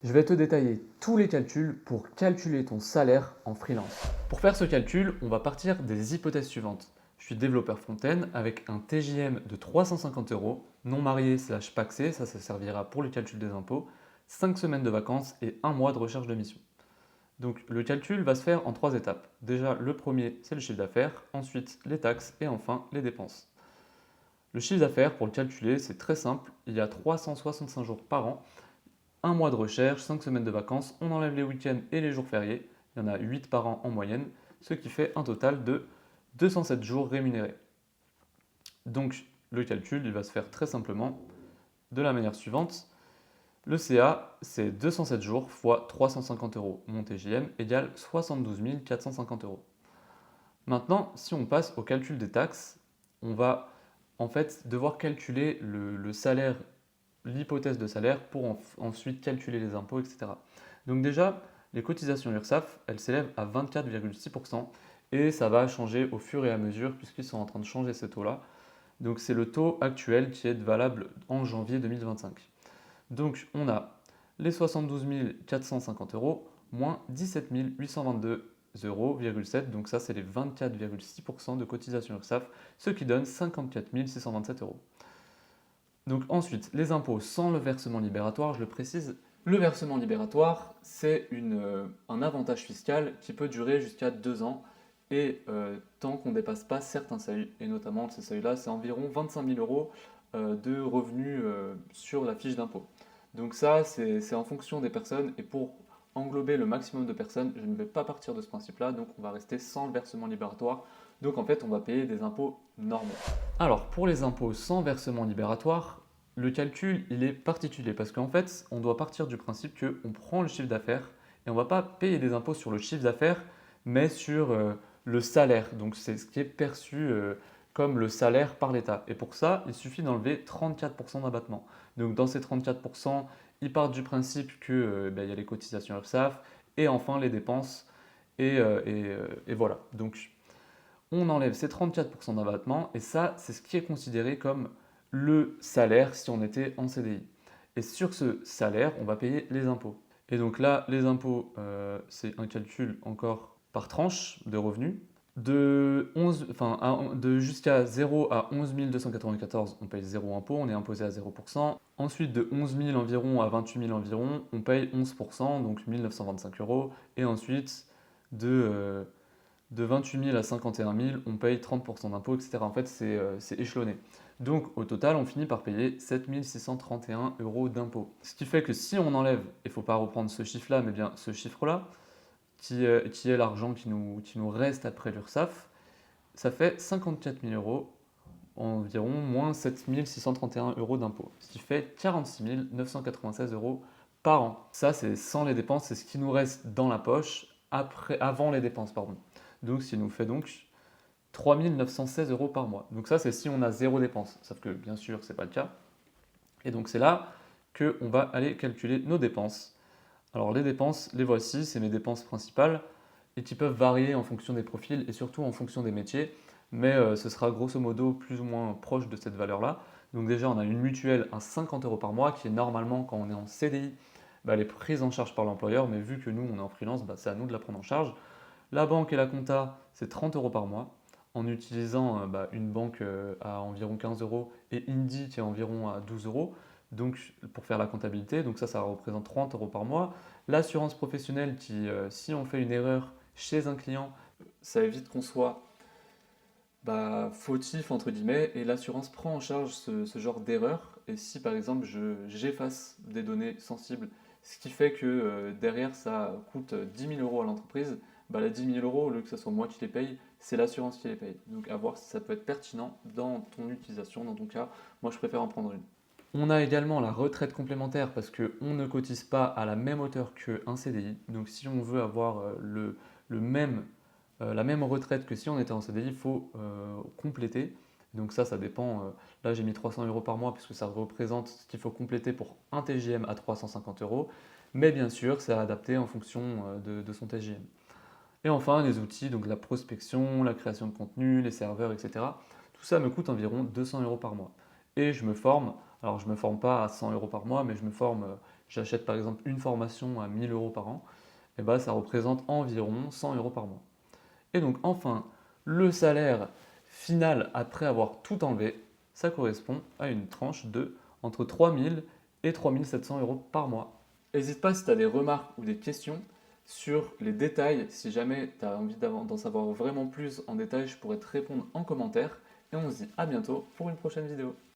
Je vais te détailler tous les calculs pour calculer ton salaire en freelance. Pour faire ce calcul, on va partir des hypothèses suivantes. Je suis développeur front-end avec un TJM de 350 euros, non marié slash pacsé, ça servira pour le calcul des impôts, 5 semaines de vacances et 1 mois de recherche de mission. Donc le calcul va se faire en 3 étapes. Déjà, le premier, c'est le chiffre d'affaires, ensuite les taxes et enfin les dépenses. Le chiffre d'affaires, pour le calculer, c'est très simple, il y a 365 jours par an. Un mois de recherche, 5 semaines de vacances, on enlève les week-ends et les jours fériés, il y en a 8 par an en moyenne, ce qui fait un total de 207 jours rémunérés. Donc le calcul, il va se faire très simplement de la manière suivante. Le CA, c'est 207 jours fois 350 euros. Mon TJM égale 72 450 euros. Maintenant, si on passe au calcul des taxes, on va en fait devoir calculer le salaire, l'hypothèse de salaire pour ensuite calculer les impôts, etc. Donc déjà, les cotisations URSSAF, elles s'élèvent à 24,6% et ça va changer au fur et à mesure puisqu'ils sont en train de changer ces taux-là. Donc c'est le taux actuel qui est valable en janvier 2025. Donc on a les 72 450 euros moins 17 822 euros, donc ça c'est les 24,6% de cotisation URSSAF, ce qui donne 54 627 euros. Donc ensuite, les impôts sans le versement libératoire, je le précise, le versement libératoire, c'est un avantage fiscal qui peut durer jusqu'à 2 ans et tant qu'on ne dépasse pas certains seuils, et notamment ces seuils-là, c'est environ 25 000 euros de revenus sur la fiche d'impôt. Donc ça, c'est en fonction des personnes, et pour englober le maximum de personnes, je ne vais pas partir de ce principe-là, donc on va rester sans le versement libératoire. Donc en fait, on va payer des impôts normaux. Alors, pour les impôts sans versement libératoire, le calcul, il est particulier parce qu'en fait, on doit partir du principe qu'on prend le chiffre d'affaires et on ne va pas payer des impôts sur le chiffre d'affaires, mais sur le salaire. Donc, c'est ce qui est perçu comme le salaire par l'État. Et pour ça, il suffit d'enlever 34% d'abattement. Donc, dans ces 34%, ils partent du principe qu'il y a les cotisations URSSAF et enfin les dépenses. Et voilà. Donc, on enlève ces 34% d'abattement et ça, c'est ce qui est considéré comme le salaire si on était en CDI. Et sur ce salaire, on va payer les impôts. Et donc là, les impôts, c'est un calcul encore par tranche de revenus. De jusqu'à 0 à 11 294, on paye 0 impôt, on est imposé à 0%. Ensuite, de 11 000 environ à 28 000 environ, on paye 11%, donc 1 925 euros. Et ensuite, de 28 000 à 51 000, on paye 30% d'impôts, etc. En fait, c'est échelonné. Donc, au total, on finit par payer 7 631 euros d'impôts. Ce qui fait que si on enlève, il ne faut pas reprendre ce chiffre-là, mais bien ce chiffre-là, qui est l'argent qui nous reste après l'URSSAF, ça fait 54 000 euros environ, moins 7 631 euros d'impôts. Ce qui fait 46 996 euros par an. Ça, c'est sans les dépenses, c'est ce qui nous reste dans la poche avant les dépenses, pardon. Donc, ce qui nous fait donc 3 916 euros par mois. Donc ça, c'est si on a zéro dépense. Sauf que bien sûr, ce n'est pas le cas. Et donc c'est là qu'on va aller calculer nos dépenses. Alors les dépenses, les voici, c'est mes dépenses principales et qui peuvent varier en fonction des profils et surtout en fonction des métiers. Mais ce sera grosso modo plus ou moins proche de cette valeur-là. Donc déjà, on a une mutuelle à 50 euros par mois qui est normalement, quand on est en CDI, elle est prise en charge par l'employeur. Mais vu que nous, on est en freelance, c'est à nous de la prendre en charge. La banque et la compta, c'est 30 euros par mois en utilisant une banque à environ 15 euros et Indie qui est environ à 12 euros donc, pour faire la comptabilité. Donc ça représente 30 euros par mois. L'assurance professionnelle qui, si on fait une erreur chez un client, ça évite qu'on soit fautif entre guillemets et l'assurance prend en charge ce genre d'erreur. Et si par exemple j'efface des données sensibles, ce qui fait que derrière ça coûte 10 000 euros à l'entreprise, les 10 000 euros, au lieu que ce soit moi qui les paye, c'est l'assurance qui les paye. Donc à voir si ça peut être pertinent dans ton utilisation, dans ton cas. Moi je préfère en prendre une. On a également la retraite complémentaire parce qu'on ne cotise pas à la même hauteur qu'un CDI. Donc si on veut avoir le même la même retraite que si on était en CDI, il faut compléter. Donc ça dépend. Là, j'ai mis 300 euros par mois puisque ça représente ce qu'il faut compléter pour un TGM à 350 euros. Mais bien sûr, c'est adapté en fonction de son TGM. Et enfin, les outils, donc la prospection, la création de contenu, les serveurs, etc. Tout ça me coûte environ 200 euros par mois. Et je me forme. Alors, je ne me forme pas à 100 euros par mois, mais je me forme j'achète par exemple une formation à 1000 euros par an, et bah, ça représente environ 100 euros par mois. Et donc enfin, le salaire final après avoir tout enlevé, ça correspond à une tranche de entre 3000 et 3700 euros par mois. N'hésite pas si tu as des remarques ou des questions sur les détails. Si jamais tu as envie d'en savoir vraiment plus en détail, je pourrais te répondre en commentaire. Et on se dit à bientôt pour une prochaine vidéo.